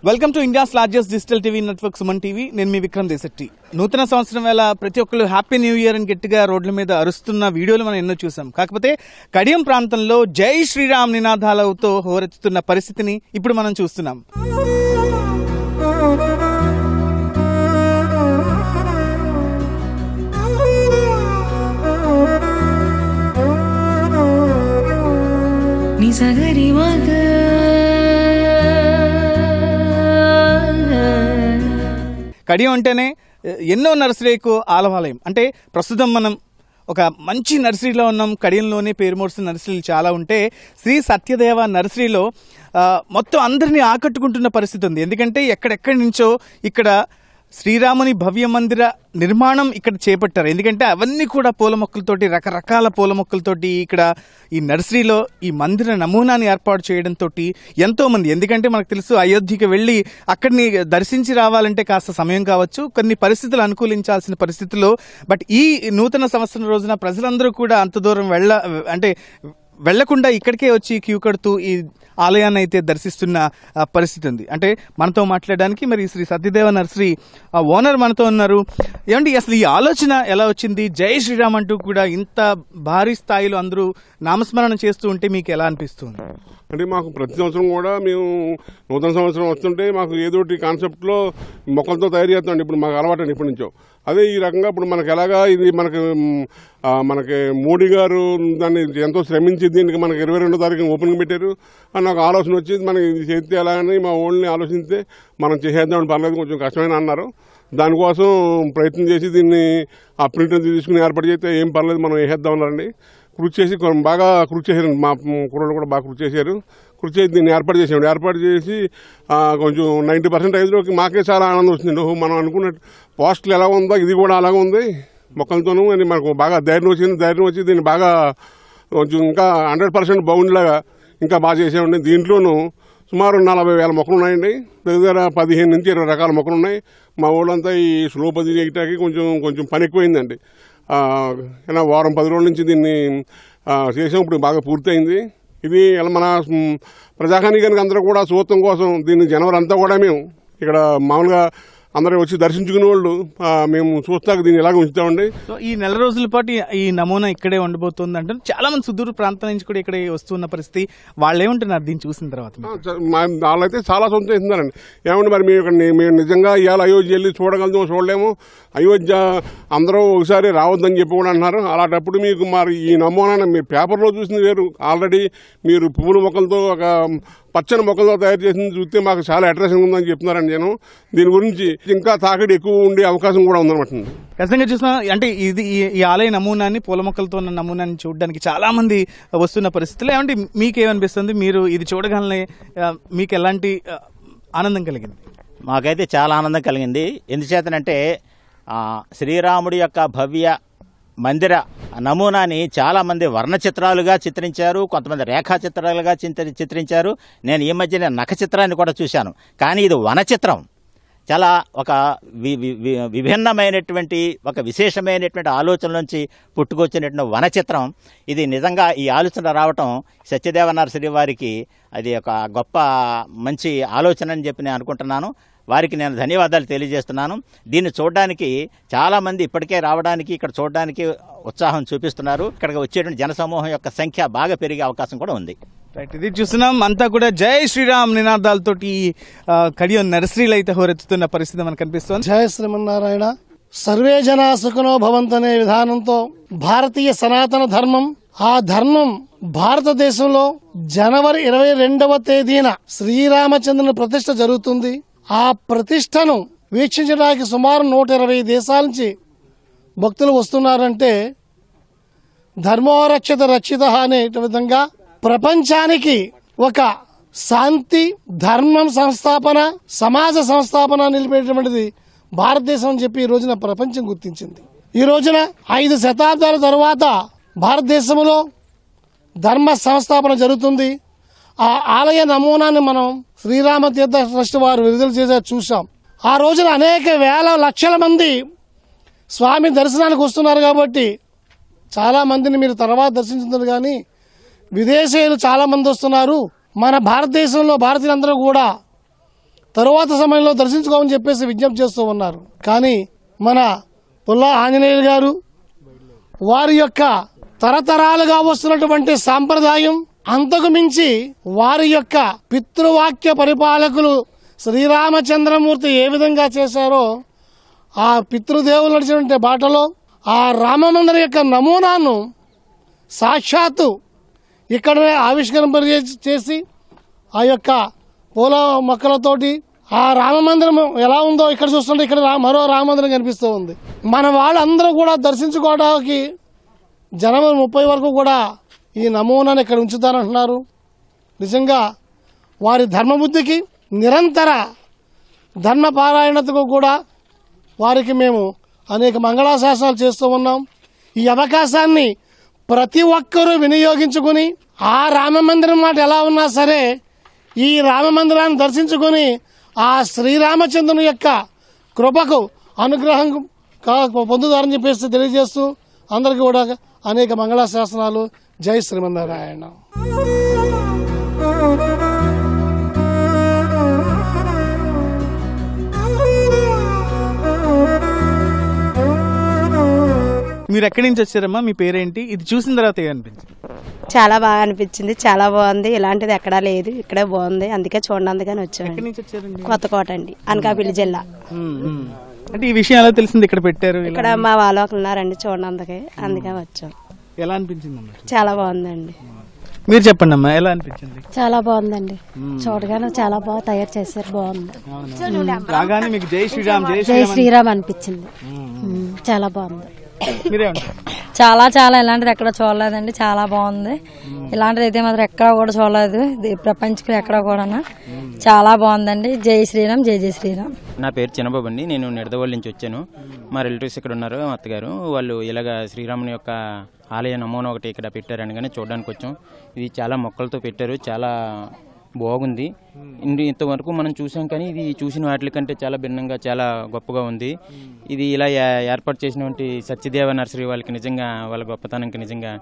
Welcome to India's largest digital TV network Suman TV. నేను మీ విక్రమ్ దేశెట్టి. నూతన సంవత్సరం వేళ ప్రతి ఒక్కరు హ్యాపీ న్యూ ఇయర్ అని గట్టిగా రోడ్ల మీద అరుస్తున్న వీడియోలు మనం ఎన్నో చూసాం. కాకపోతే కడియం ప్రాంతంలో జై శ్రీరామ్ నినాదాలతో హోరెత్తుతున్న పరిస్థితిని ఇప్పుడు మనం చూస్తున్నాం. కడియం అంటేనే ఎన్నో నర్సరీకు ఆలవాలయం. అంటే ప్రస్తుతం మనం ఒక మంచి నర్సరీలో ఉన్నాం. కడియంలోనే పేరు మోసిన నర్సరీలు చాలా ఉంటే శ్రీ సత్యదేవ నర్సరీలో మొత్తం అందరినీ ఆకట్టుకుంటున్న పరిస్థితి ఉంది. ఎందుకంటే ఎక్కడెక్కడి నుంచో ఇక్కడ శ్రీరాముని భవ్య మందిర నిర్మాణం ఇక్కడ చేపట్టారు. ఎందుకంటే అవన్నీ కూడా పూల మొక్కలతోటి, రకరకాల పూల మొక్కలతోటి ఇక్కడ ఈ నర్సరీలో ఈ మందిర నమూనాని ఏర్పాటు చేయడంతో ఎంతోమంది, ఎందుకంటే మనకు తెలుసు అయోధ్యకి వెళ్ళి అక్కడిని దర్శించి రావాలంటే కాస్త సమయం కావచ్చు, కొన్ని పరిస్థితులు అనుకూలించాల్సిన పరిస్థితుల్లో. బట్ ఈ నూతన సంవత్సరం రోజున ప్రజలందరూ కూడా అంత దూరం వెళ్లకుండా ఇక్కడికే వచ్చి క్యూ కడుతూ ఈ ఆలయాన్ని అయితే దర్శిస్తున్న పరిస్థితి ఉంది. అంటే మనతో మాట్లాడడానికి మరి శ్రీ సత్యదేవ నర్సరీ ఓనర్ మనతో ఉన్నారు. ఏమండి, అసలు ఈ ఆలోచన ఎలా వచ్చింది? జై శ్రీరామ్ అంటూ కూడా ఇంత భారీ స్థాయిలో అందరూ నామస్మరణ చేస్తూ ఉంటే మీకు ఎలా అనిపిస్తుంది? అంటే మాకు ప్రతి సంవత్సరం కూడా మేము నూతన సంవత్సరం వస్తుంటే మాకు ఏదోటి కాన్సెప్ట్లో మొక్కలతో తయారు చేస్తాం. ఇప్పుడు మాకు అలవాటు ఇప్పటి నుంచో. అదే ఈ రకంగా ఇప్పుడు మనకు ఎలాగా ఇది మనకి మోడీ గారు దాన్ని ఎంతో శ్రమించి దీనికి మనకి 22వ తారీఖున ఓపెనింగ్ పెట్టారు అని నాకు ఆలోచన వచ్చి మనకి ఇది చేస్తే ఎలా అని మా ఓన్లీ ఆలోచిస్తే మనం చేసేద్దామని పర్లేదు, కొంచెం కష్టమైన అన్నారు. దానికోసం ప్రయత్నం చేసి దీన్ని ఆ ప్రింట్ తీసుకుని ఏర్పాటు చేస్తే ఏం పర్లేదు మనం వేసేద్దాం అన్నారండి. కృషి చేసి బాగా కృషి చేశారు. మా కుర్రోళ్ళు కూడా బాగా కృషి చేశారు. కృషి చేసి దీన్ని ఏర్పాటు చేసాడు. ఏర్పాటు చేసి కొంచెం 90% ఐదులోకి మాకే చాలా ఆనందం వచ్చింది. మనం అనుకున్న పోస్టులు ఎలా ఉందో ఇది కూడా అలాగే ఉంది మొక్కలతోనూ అని మనకు బాగా ధైర్యం వచ్చింది. ధైర్యం వచ్చి దీన్ని బాగా కొంచెం ఇంకా 100% బాగుండేలాగా ఇంకా బాగా చేసామండి. దీంట్లోనూ సుమారు 40,000 మొక్కలు ఉన్నాయండి. దగ్గర 15 నుంచి 20 రకాల మొక్కలు ఉన్నాయి. మా ఊళ్ళంతా ఈ స్లోపతి చేయటానికి కొంచెం పని ఎక్కువైందండి. వారం 10 రోజుల నుంచి దీన్ని చేసాం. ఇప్పుడు బాగా పూర్తయింది. ఇది మన ప్రజాకానికానికి అందరూ కూడా చూడటం కోసం దీన్ని జనవరి అంతా కూడా మేము ఇక్కడ మామూలుగా అందరూ వచ్చి దర్శించుకునే వాళ్ళు మేము చూస్తాక దీన్ని ఇలాగ ఉంచుతామండి. సో ఈ నెల రోజుల పాటు ఈ నమూనా ఇక్కడే ఉండబోతుంది అంటే చాలా మంది సుదూర ప్రాంతాల నుంచి కూడా ఇక్కడ వస్తున్న పరిస్థితి. వాళ్ళు ఏమంటున్నారు దీన్ని చూసిన తర్వాత? వాళ్ళైతే చాలా సంతోషిస్తున్నారండి. ఏమంటే మరి మేము నిజంగా ఇవాళ అయోధ్య వెళ్ళి చూడగలుగుతాము, చూడలేము. అయోధ్య అందరూ ఒకసారి రావద్దని చెప్పి కూడా అంటున్నారు. అలాంటప్పుడు మీకు మరి ఈ నమూనా మీరు పేపర్లో చూసింది వేరు, ఆల్రెడీ మీరు పువ్వుల మొక్కలతో ఒక పచ్చని మొక్కలతో తయారు చేసింది చూస్తే మాకు చాలా అట్రాక్షన్ ఉందని చెప్తున్నారండి. నేను దీని గురించి ఇంకా తాకిడి ఎక్కువ ఉండే అవకాశం కూడా ఉందన్నమాట. ఖచ్చితంగా చూసిన అంటే ఇది ఈ ఆలయ నమూనాన్ని, పూల మొక్కలతో ఉన్న నమూనాన్ని చూడడానికి చాలా మంది వస్తున్న పరిస్థితులు. ఏమంటే మీకేమనిపిస్తుంది? మీరు ఇది చూడగానే మీకు ఎలాంటి ఆనందం కలిగింది? మాకైతే చాలా ఆనందం కలిగింది. ఎందుచేతనంటే శ్రీరాముడి యొక్క భవ్య మందిర నమూనాని చాలామంది వర్ణ చిత్రాలుగా చిత్రించారు, కొంతమంది రేఖా చిత్రాలుగా చిత్రించారు. నేను ఈ మధ్యన నఖ చిత్రాన్ని కూడా చూశాను. కానీ ఇది వన చిత్రం. చాలా ఒక విభిన్నమైనటువంటి, ఒక విశేషమైనటువంటి ఆలోచన నుంచి పుట్టుకొచ్చినటువంటి వన చిత్రం ఇది. నిజంగా ఈ ఆలోచన రావటం సత్యదేవ నర్సరీ వారికి అది ఒక గొప్ప మంచి ఆలోచన అని చెప్పి నేను అనుకుంటున్నాను. వారికి నేను ధన్యవాదాలు తెలియజేస్తున్నాను. దీన్ని చూడడానికి చాలామంది ఇప్పటికే రావడానికి, ఇక్కడ చూడడానికి ఉత్సాహం చూపిస్తున్నారు. ఇక్కడికి వచ్చేటువంటి జనసమూహం యొక్క సంఖ్య బాగా పెరిగే అవకాశం కూడా ఉంది. రైట్, ఇది చూస్తున్నాం. అంతా కూడా జై శ్రీరామ్ నినాదాలతోటి కడియం నర్సరీలు అయితే హోరెత్తుతున్న పరిస్థితి మనకు కనిపిస్తుంది. జయ శ్రీమన్నారాయణ. సర్వే జనా సుఖనో భవంతు అనే విధానంతో భారతీయ సనాతన ధర్మం, ఆ ధర్మం భారతదేశంలో జనవరి 22వ తేదీన శ్రీరామచంద్రుని ప్రతిష్ఠ జరుగుతుంది. ఆ ప్రతిష్టను వీక్షించడానికి సుమారు 120 దేశాల నుంచి భక్తులు వస్తున్నారంటే ధర్మోరక్షిత రక్షిత అనే విధంగా ప్రపంచానికి ఒక శాంతి, ధర్మం సంస్థాపన, సమాజ సంస్థాపన నిలిపేటటువంటిది భారతదేశం అని చెప్పి ఈ రోజున ప్రపంచం గుర్తించింది. ఈ రోజున 5 శతాబ్దాల తర్వాత భారతదేశంలో ధర్మ సంస్థాపన జరుగుతుంది. ఆ ఆలయ నమూనాన్ని మనం శ్రీరామ తీర్థ ట్రస్ట్ వారు విడుదల చేసే చూసాం. ఆ రోజున అనేక వేల లక్షల మంది స్వామి దర్శనానికి వస్తున్నారు. కాబట్టి చాలా మందిని మీరు తర్వాత దర్శించుతున్నారు, కానీ విదేశీయులు చాలా మంది వస్తున్నారు. మన భారతదేశంలో భారతీయులందరూ కూడా తరువాత సమయంలో దర్శించుకోమని చెప్పేసి విజ్ఞప్తి చేస్తూ ఉన్నారు. కానీ మన పుల్లా ఆంజనేయులు గారు వారి యొక్క తరతరాలుగా వస్తున్నటువంటి సాంప్రదాయం, అంతకు మించి వారి యొక్క పితృవాక్య పరిపాలకులు శ్రీరామచంద్రమూర్తి ఏ విధంగా చేశారో ఆ పితృదేవులు నడిచినటువంటి బాటలో ఆ రామమందిరం యొక్క నమూనాను సాక్షాత్తు ఇక్కడనే ఆవిష్కరింప చేసి ఆ యొక్క పూల మొక్కలతోటి ఆ రామమందిరం ఎలా ఉందో ఇక్కడ చూస్తుంటే ఇక్కడ మరో రామమందిరం కనిపిస్తూ ఉంది. మన వాళ్ళందరూ కూడా దర్శించుకోవడానికి జనవరి 30 వరకు కూడా ఈ నమూనాను ఇక్కడ ఉంచుతారంటున్నారు. నిజంగా వారి ధర్మబుద్ధికి, నిరంతర ధర్మపారాయణతకు కూడా వారికి మేము అనేక మంగళాశాసనాలు చేస్తూ ఉన్నాం. ఈ అవకాశాన్ని ప్రతి ఒక్కరూ వినియోగించుకుని ఆ రామమందిరం మాట ఎలా ఉన్నా సరే ఈ రామమందిరాన్ని దర్శించుకుని ఆ శ్రీరామచంద్రుని యొక్క కృపకు అనుగ్రహం పొందుతారని చెప్పేసి తెలియజేస్తూ అందరికీ కూడా అనేక మంగళాశాసనాలు. జై శ్రీమన్నారాయణ. మీరు ఎక్కడి నుంచి వచ్చారమ్మా? మీ పేరేంటి? ఇది చూసిన తర్వాత ఏమనిపించింది? చాలా బాగా అనిపించింది, చాలా బాగుంది. ఇలాంటిది ఎక్కడా లేదు, ఇక్కడే బాగుంది, అందుకే చూడనందుకని ఎక్కడి వచ్చామండి. నుంచి వచ్చారండి? కొత్తకోట అండి, అనకాపల్లి జిల్లా. అంటే ఈ విషయం ఎలా తెలిసింది ఇక్కడ పెట్టారు? ఇలా ఇక్కడ మా వాళ్ళు ఒకరు ఉన్నారండి చూడనందుకే, అందుకే వచ్చాం. ఎలా అనిపించింది అమ్మా? చాలా బాగుందండి. మీరు చెప్పండి అమ్మా, ఎలా అనిపించింది? చాలా బాగుందండి, చూడగానే చాలా బాగా తయారు చేశారు, బాగుంది. రాగానే మీకు జై శ్రీరామ్ జై జై శ్రీరామ్ శ్రీరామ్ అనిపించింది. చాలా బాగుంది. మీరేమంటారు? చాలా చాలా ఇలాంటిది ఎక్కడ చూడలేదండి, చాలా బాగుంది. ఇలాంటిది అయితే మాత్రం ఎక్కడ కూడా చూడలేదు, ప్రపంచంలో ఎక్కడ కూడా. చాలా బాగుందండి. జై శ్రీరామ్, జై జై శ్రీరామ్. నా పేరు చిన్నబాబు అండి. నేను నిడదవోలు నుంచి వచ్చాను. మా రిలేటివ్స్ ఇక్కడ ఉన్నారు, మా అత్తగారు వాళ్ళు ఇలాగ శ్రీరాముని యొక్క ఆలయ నమూనా ఒకటి ఇక్కడ పెట్టారని కానీ చూడడానికి వచ్చాం. ఇది చాలా మొక్కలతో పెట్టారు, చాలా బాగుంది. ఇంతవరకు మనం చూసాం కానీ ఇది చూసిన వాటి కంటే చాలా భిన్నంగా చాలా గొప్పగా ఉంది. ఇది ఇలా ఏర్పాటు చేసినటువంటి సత్యదేవ నర్సరీ వాళ్ళకి నిజంగా వాళ్ళ గొప్పతనానికి నిజంగా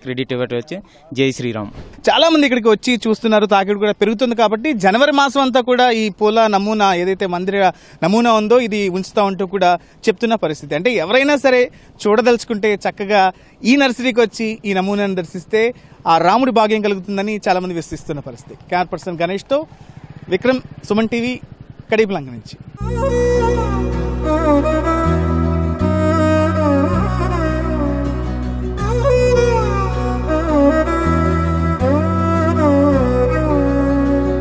క్రెడిట్ ఇవ్వచ్చు. జై శ్రీరామ్. చాలా మంది ఇక్కడికి వచ్చి చూస్తున్నారు, తాకిడి కూడా పెరుగుతుంది. కాబట్టి జనవరి మాసం అంతా కూడా ఈ పూల నమూనా ఏదైతే మందిర నమూనా ఉందో ఇది ఉంచుతా ఉంటూ కూడా చెప్తున్న పరిస్థితి. అంటే ఎవరైనా సరే చూడదలుచుకుంటే చక్కగా ఈ నర్సరీకి వచ్చి ఈ నమూనాను దర్శిస్తే ఆ రాముడి భాగ్యం కలుగుతుందని చాలా మంది విశ్వసిస్తున్న పరిస్థితి. కెమెరా పర్సన్ గణేష్తో విక్రమ్, సుమన్ టీవీ, కడీపులంక నుంచి.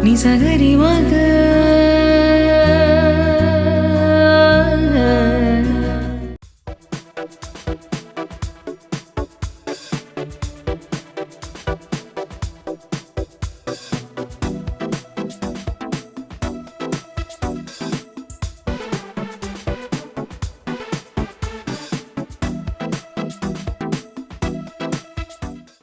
నిజగ